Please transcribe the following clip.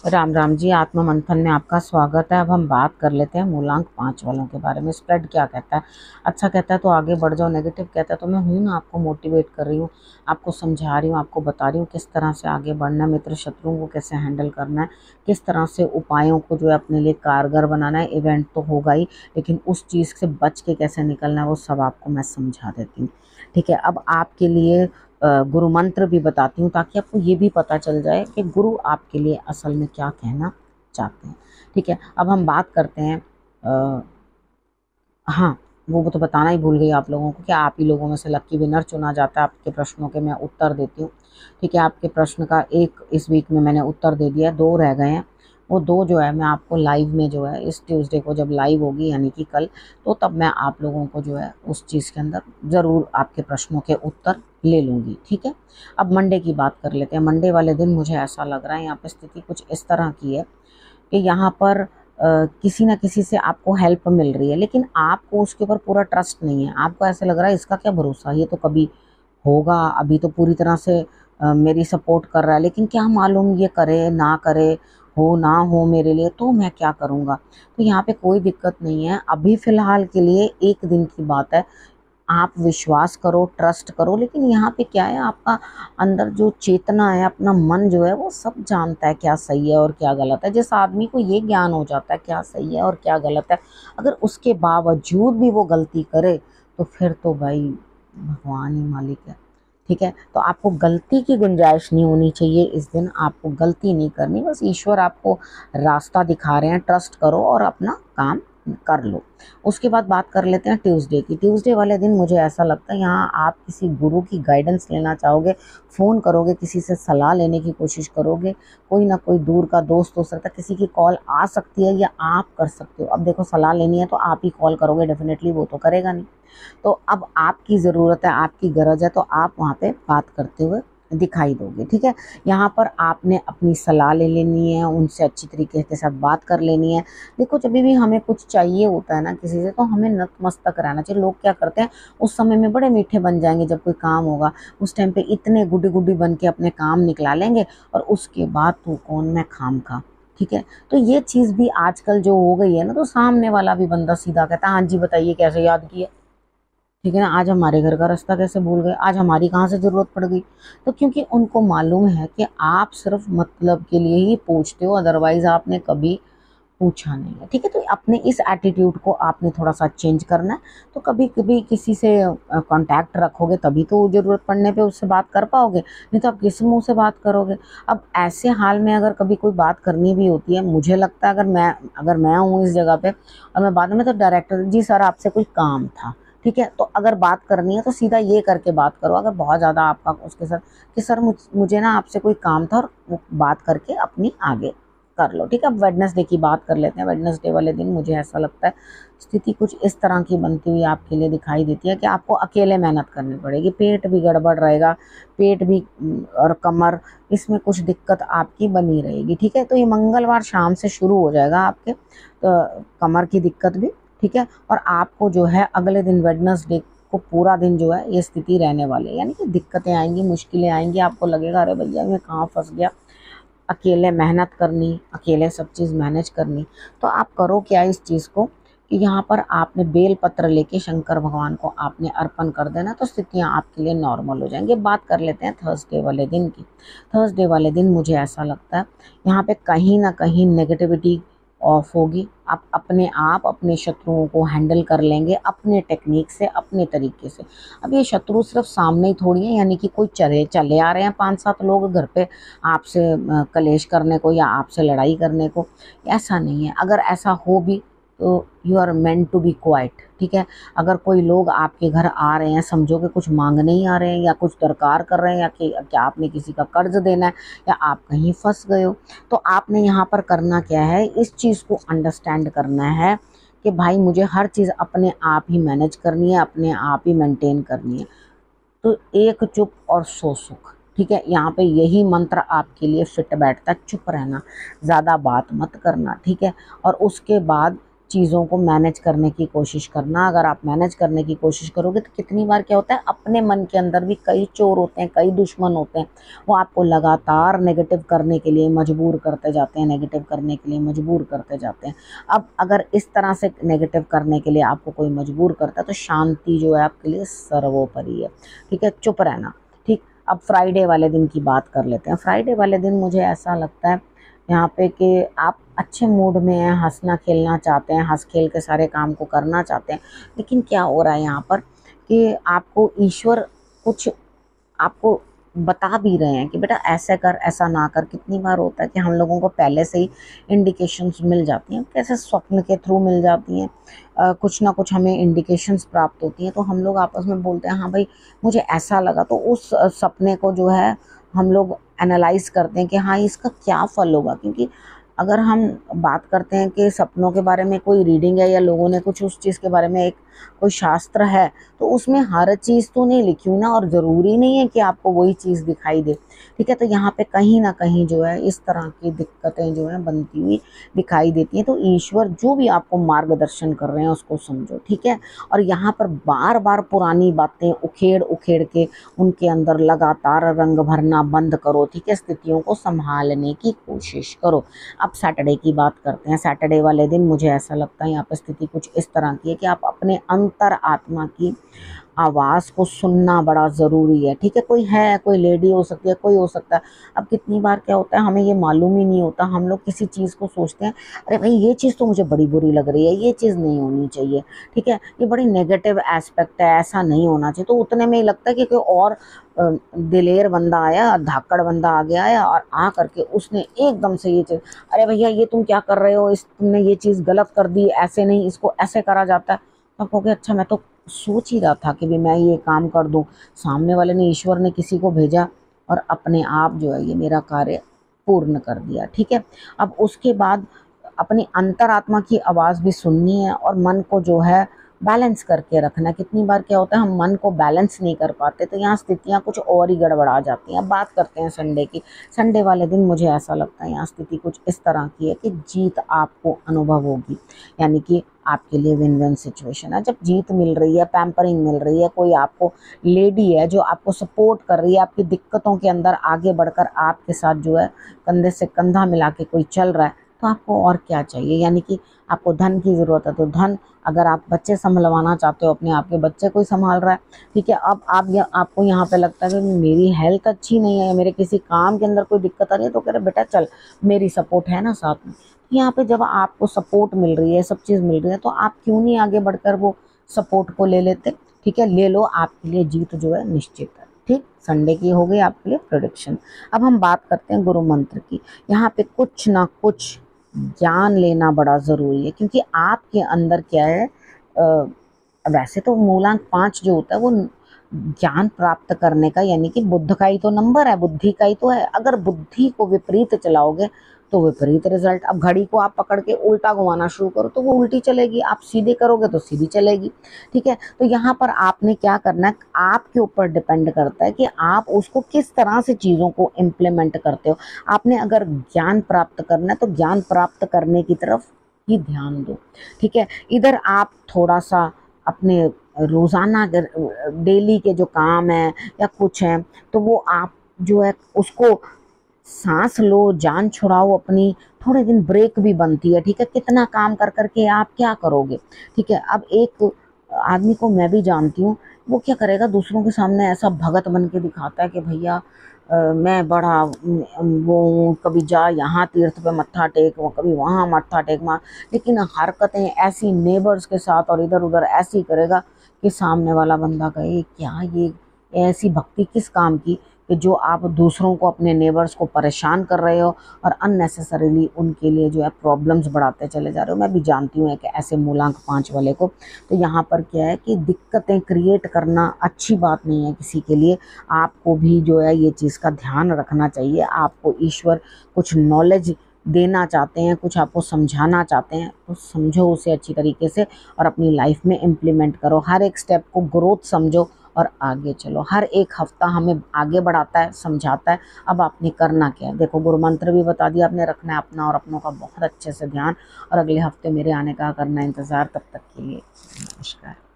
राम राम जी। आत्म मंथन में आपका स्वागत है। अब हम बात कर लेते हैं मूलांक 5 वालों के बारे में। स्प्रेड क्या कहता है? अच्छा कहता है तो आगे बढ़ जाओ, नेगेटिव कहता है तो मैं हूं ना, आपको मोटिवेट कर रही हूँ, आपको समझा रही हूँ, आपको बता रही हूँ किस तरह से आगे बढ़ना है, मित्र शत्रुओं को कैसे हैंडल करना है, किस तरह से उपायों को जो है अपने लिए कारगर बनाना है। इवेंट तो होगा ही, लेकिन उस चीज़ से बच के कैसे निकलना है वो सब आपको मैं समझा देती हूँ। ठीक है, अब आपके लिए गुरु मंत्र भी बताती हूँ ताकि आपको ये भी पता चल जाए कि गुरु आपके लिए असल में क्या कहना चाहते हैं। ठीक है, अब हम बात करते हैं हाँ, वो तो बताना ही भूल गई आप लोगों को कि आप ही लोगों में से लकी विनर चुना जाता है। आपके प्रश्नों के मैं उत्तर देती हूँ। ठीक है, आपके प्रश्न का एक इस वीक में मैंने उत्तर दे दिया, 2 रह गए हैं। वो 2 जो है मैं आपको लाइव में जो है इस ट्यूसडे को जब लाइव होगी यानी कि कल, तो तब मैं आप लोगों को जो है उस चीज़ के अंदर ज़रूर आपके प्रश्नों के उत्तर ले लूँगी। ठीक है, अब मंडे की बात कर लेते हैं। मंडे वाले दिन मुझे ऐसा लग रहा है यहाँ पे स्थिति कुछ इस तरह की है कि यहाँ पर किसी ना किसी से आपको हेल्प मिल रही है, लेकिन आपको उसके ऊपर पूरा ट्रस्ट नहीं है। आपको ऐसे लग रहा है इसका क्या भरोसा, ये तो कभी होगा, अभी तो पूरी तरह से मेरी सपोर्ट कर रहा है, लेकिन क्या मालूम ये करे ना करे, हो ना हो मेरे लिए, तो मैं क्या करूँगा। तो यहाँ पे कोई दिक्कत नहीं है, अभी फ़िलहाल के लिए 1 दिन की बात है। आप विश्वास करो, ट्रस्ट करो, लेकिन यहाँ पे क्या है, आपका अंदर जो चेतना है, अपना मन जो है वो सब जानता है क्या सही है और क्या गलत है। जिस आदमी को ये ज्ञान हो जाता है क्या सही है और क्या गलत है, अगर उसके बावजूद भी वो गलती करे तो फिर तो भाई भगवान ही मालिक है। ठीक है, तो आपको गलती की गुंजाइश नहीं होनी चाहिए। इस दिन आपको गलती नहीं करनी, बस ईश्वर आपको रास्ता दिखा रहे हैं, ट्रस्ट करो और अपना काम कर लो। उसके बाद बात कर लेते हैं ट्यूसडे की। ट्यूसडे वाले दिन मुझे ऐसा लगता है यहाँ आप किसी गुरु की गाइडेंस लेना चाहोगे, फ़ोन करोगे, किसी से सलाह लेने की कोशिश करोगे, कोई ना कोई दूर का दोस्त हो सकता है, किसी की कॉल आ सकती है या आप कर सकते हो। अब देखो, सलाह लेनी है तो आप ही कॉल करोगे डेफिनेटली, वो तो करेगा नहीं। तो अब आपकी ज़रूरत है, आपकी गरज है, तो आप वहाँ पे बात करते हुए दिखाई दोगे। ठीक है, यहाँ पर आपने अपनी सलाह ले लेनी है, उनसे अच्छी तरीके के साथ बात कर लेनी है। देखो, जब भी हमें कुछ चाहिए होता है ना किसी से, तो हमें नतमस्तक रहना चाहिए। लोग क्या करते हैं, उस समय में बड़े मीठे बन जाएंगे, जब कोई काम होगा उस टाइम पे इतने गुड्डी गुड्डी बन के अपने काम निकला लेंगे, और उसके बाद तू कौन मैं खाम खा। ठीक है, तो ये चीज़ भी आजकल जो हो गई है ना, तो सामने वाला भी बंदा सीधा कहता है हाँ जी बताइए कैसे याद किया। ठीक है ना, आज हमारे घर का रास्ता कैसे भूल गए, आज हमारी कहाँ से ज़रूरत पड़ गई। तो क्योंकि उनको मालूम है कि आप सिर्फ मतलब के लिए ही पूछते हो, अदरवाइज आपने कभी पूछा नहीं है। ठीक है, तो अपने इस एटीट्यूड को आपने थोड़ा सा चेंज करना है। तो कभी कभी किसी से कांटेक्ट रखोगे तभी तो ज़रूरत पड़ने पे उससे बात कर पाओगे, नहीं तो आप किस मुंह से बात करोगे। अब ऐसे हाल में अगर कभी कोई बात करनी भी होती है, मुझे लगता है अगर मैं हूँ इस जगह पे और मैं बाद में, तो डायरेक्टर जी सर आपसे कोई काम था। ठीक है, तो अगर बात करनी है तो सीधा ये करके बात करो। अगर बहुत ज़्यादा आपका उसके साथ कि सर मुझे ना आपसे कोई काम था, और वो बात करके अपनी आगे कर लो। ठीक है, अब वेडनेसडे की बात कर लेते हैं। वेडनेसडे वाले दिन मुझे ऐसा लगता है स्थिति कुछ इस तरह की बनती हुई आपके लिए दिखाई देती है कि आपको अकेले मेहनत करनी पड़ेगी। पेट भी गड़बड़ रहेगा, पेट भी और कमर, इसमें कुछ दिक्कत आपकी बनी रहेगी। ठीक है, तो ये मंगलवार शाम से शुरू हो जाएगा आपके तो कमर की दिक्कत भी। ठीक है, और आपको जो है अगले दिन वेडनेसडे को पूरा दिन जो है ये स्थिति रहने वाली है, यानी कि दिक्कतें आएंगी, मुश्किलें आएंगी। आपको लगेगा अरे भैया मैं कहाँ फंस गया, अकेले मेहनत करनी, अकेले सब चीज़ मैनेज करनी। तो आप करो क्या इस चीज़ को कि यहाँ पर आपने बेल पत्र लेके शंकर भगवान को आपने अर्पण कर देना, तो स्थितियाँ आपके लिए नॉर्मल हो जाएंगी। बात कर लेते हैं थर्सडे वाले दिन की। थर्सडे वाले दिन मुझे ऐसा लगता है यहाँ पे कहीं ना कहीं नेगेटिविटी ऑफ होगी। आप अपने शत्रुओं को हैंडल कर लेंगे अपने टेक्निक से, अपने तरीके से। अब ये शत्रु सिर्फ सामने ही थोड़ी है, यानी कि कोई चले चले आ रहे हैं 5-7 लोग घर पे आपसे कलेश करने को या आपसे लड़ाई करने को, ऐसा नहीं है। अगर ऐसा हो भी तो you are meant to be quite. ठीक है, अगर कोई लोग आपके घर आ रहे हैं, समझो कि कुछ मांगने ही आ रहे हैं या कुछ दरकार कर रहे हैं, या कि क्या आपने किसी का कर्ज देना है, या आप कहीं फंस गए हो, तो आपने यहाँ पर करना क्या है, इस चीज़ को अंडरस्टैंड करना है कि भाई मुझे हर चीज़ अपने आप ही मैनेज करनी है, अपने आप ही मेंटेन करनी है। तो एक चुप और 100 सुख। ठीक है, यहाँ पे यही मंत्र आपके लिए फिट बैठता है, चुप रहना, ज़्यादा बात मत करना। ठीक है, और उसके बाद चीज़ों को मैनेज करने की कोशिश करना। अगर आप मैनेज करने की कोशिश करोगे तो कितनी बार क्या होता है, अपने मन के अंदर भी कई चोर होते हैं, कई दुश्मन होते हैं, वो आपको लगातार नेगेटिव करने के लिए मजबूर करते जाते हैं, नेगेटिव करने के लिए मजबूर करते जाते हैं। अब अगर इस तरह से नेगेटिव करने के लिए आपको कोई मजबूर करता है तो शांति जो है आपके लिए सर्वोपरि है। ठीक है, चुप रहना। ठीक, अब फ्राइडे वाले दिन की बात कर लेते हैं। फ्राइडे वाले दिन मुझे ऐसा लगता है यहाँ पे कि आप अच्छे मूड में हैं, हंसना खेलना चाहते हैं, हंस खेल के सारे काम को करना चाहते हैं। लेकिन क्या हो रहा है यहाँ पर कि आपको ईश्वर कुछ आपको बता भी रहे हैं कि बेटा ऐसे कर, ऐसा ना कर। कितनी बार होता है कि हम लोगों को पहले से ही इंडिकेशंस मिल जाती हैं, कैसे स्वप्न के थ्रू मिल जाती हैं, कुछ ना कुछ हमें इंडिकेशंस प्राप्त होती हैं, तो हम लोग आपस में बोलते हैं हाँ भाई मुझे ऐसा लगा, तो उस सपने को जो है हम लोग एनालाइज करते हैं कि हाँ इसका क्या फल होगा। क्योंकि अगर हम बात करते हैं कि सपनों के बारे में कोई रीडिंग है या लोगों ने कुछ उस चीज़ के बारे में एक कोई शास्त्र है, तो उसमें हर चीज़ तो नहीं लिखी हुई ना, और ज़रूरी नहीं है कि आपको वही चीज़ दिखाई दे। ठीक है, तो यहाँ पे कहीं ना कहीं जो है इस तरह की दिक्कतें जो है बनती हुई दिखाई देती हैं। तो ईश्वर जो भी आपको मार्गदर्शन कर रहे हैं उसको समझो। ठीक है, और यहाँ पर बार बार पुरानी बातें उखेड़ उखेड़ के उनके अंदर लगातार रंग भरना बंद करो। ठीक है, स्थितियों को संभालने की कोशिश करो। अब सैटरडे की बात करते हैं। सैटरडे वाले दिन मुझे ऐसा लगता है यहाँ पर स्थिति कुछ इस तरह की है कि आप अपने अंतर आत्मा की आवाज़ को सुनना बड़ा ज़रूरी है। ठीक है, कोई लेडी हो सकती है, कोई हो सकता है। अब कितनी बार क्या होता है हमें ये मालूम ही नहीं होता, हम लोग किसी चीज़ को सोचते हैं अरे भाई ये चीज़ तो मुझे बड़ी बुरी लग रही है, ये चीज़ नहीं होनी चाहिए। ठीक है, ये बड़ी नेगेटिव एस्पेक्ट है, ऐसा नहीं होना चाहिए। तो उतने में ही लगता है कि कोई और दिलेर बंदा आया, धाकड़ बंदा आ गया है और आ करके उसने एकदम से ये चीज़, अरे भैया ये तुम क्या कर रहे हो, तुमने ये चीज़ गलत कर दी, ऐसे नहीं, इसको ऐसे करा जाता है। तो कहोगे अच्छा मैं तो सोच ही रहा था कि भी मैं ये काम कर दूं, सामने वाले ने, ईश्वर ने किसी को भेजा और अपने आप जो है ये मेरा कार्य पूर्ण कर दिया। ठीक है, अब उसके बाद अपनी अंतरात्मा की आवाज़ भी सुननी है और मन को जो है बैलेंस करके रखना। कितनी बार क्या होता है हम मन को बैलेंस नहीं कर पाते, तो यहाँ स्थितियाँ कुछ और ही गड़बड़ा जाती हैं। अब बात करते हैं संडे की। संडे वाले दिन मुझे ऐसा लगता है यहाँ स्थिति कुछ इस तरह की है कि जीत आपको अनुभव होगी, यानी कि आपके लिए विन विन सिचुएशन है। जब जीत मिल रही है, पैम्परिंग मिल रही है, कोई आपको लेडी है जो आपको सपोर्ट कर रही है, आपकी दिक्कतों के अंदर आगे बढ़कर आपके साथ जो है कंधे से कंधा मिला के कोई चल रहा है, तो आपको और क्या चाहिए। यानी कि आपको धन की ज़रूरत है तो धन, अगर आप बच्चे संभलवाना चाहते हो अपने आप के बच्चे कोई संभाल रहा है। ठीक है, अब आपको यहाँ पे लगता है कि मेरी हेल्थ अच्छी नहीं है, मेरे किसी काम के अंदर कोई दिक्कत आ रही है, तो कह रहे बेटा चल मेरी सपोर्ट है ना साथ में। यहाँ पे जब आपको सपोर्ट मिल रही है, सब चीज़ मिल रही है, तो आप क्यों नहीं आगे बढ़कर वो सपोर्ट को ले लेते। ठीक है, ले लो, आपके लिए जीत जो है निश्चित है। ठीक, संडे की हो गई आपके लिए प्रेडिक्शन। अब हम बात करते हैं गुरु मंत्र की। यहाँ पे कुछ ना कुछ ज्ञान लेना बड़ा ज़रूरी है, क्योंकि आपके अंदर क्या है, वैसे तो मूलांक 5 जो होता है वो ज्ञान प्राप्त करने का, यानी कि बुद्ध का ही तो नंबर है, बुद्धि का ही तो है। अगर बुद्धि को विपरीत चलाओगे तो विपरीत रिजल्ट। अब घड़ी को आप पकड़ के उल्टा घुमाना शुरू करो तो वो उल्टी चलेगी, आप सीधे करोगे तो सीधी चलेगी। ठीक है, तो यहाँ पर आपने क्या करना है, आपके ऊपर डिपेंड करता है कि आप उसको किस तरह से चीज़ों को इम्प्लीमेंट करते हो। आपने अगर ज्ञान प्राप्त करना है तो ज्ञान प्राप्त करने की तरफ ही ध्यान दो। ठीक है, इधर आप थोड़ा सा अपने रोज़ाना डेली के जो काम है या कुछ है, तो वो आप जो है उसको सांस लो, जान छुड़ाओ अपनी, थोड़े दिन ब्रेक भी बनती है। ठीक है, कितना काम कर करके आप क्या करोगे। ठीक है, अब एक आदमी को मैं भी जानती हूँ, वो क्या करेगा, दूसरों के सामने ऐसा भगत बन के दिखाता है कि भैया मैं बड़ा वो कभी जा यहाँ तीर्थ पे मत्था टेक, कभी वहाँ मत्था टेक मार, लेकिन हरकतें ऐसी नेबर्स के साथ और इधर उधर ऐसी करेगा कि सामने वाला बंदा कहे क्या ये ऐसी भक्ति किस काम की, कि जो आप दूसरों को, अपने नेबर्स को परेशान कर रहे हो और अननेसेसरीली उनके लिए जो है प्रॉब्लम्स बढ़ाते चले जा रहे हो। मैं भी जानती हूँ कि ऐसे मूलांक 5 वाले को। तो यहाँ पर क्या है कि दिक्कतें क्रिएट करना अच्छी बात नहीं है किसी के लिए। आपको भी जो है ये चीज़ का ध्यान रखना चाहिए। आपको ईश्वर कुछ नॉलेज देना चाहते हैं, कुछ आपको समझाना चाहते हैं, तो समझो उसे अच्छी तरीके से और अपनी लाइफ में इम्प्लीमेंट करो। हर एक स्टेप को ग्रोथ समझो और आगे चलो। हर एक हफ्ता हमें आगे बढ़ाता है, समझाता है। अब आपने करना क्या है, देखो गुरु मंत्र भी बता दिया, आपने रखना है अपना और अपनों का बहुत अच्छे से ध्यान, और अगले हफ्ते मेरे आने का करना है इंतज़ार। तब तक के लिए नमस्कार।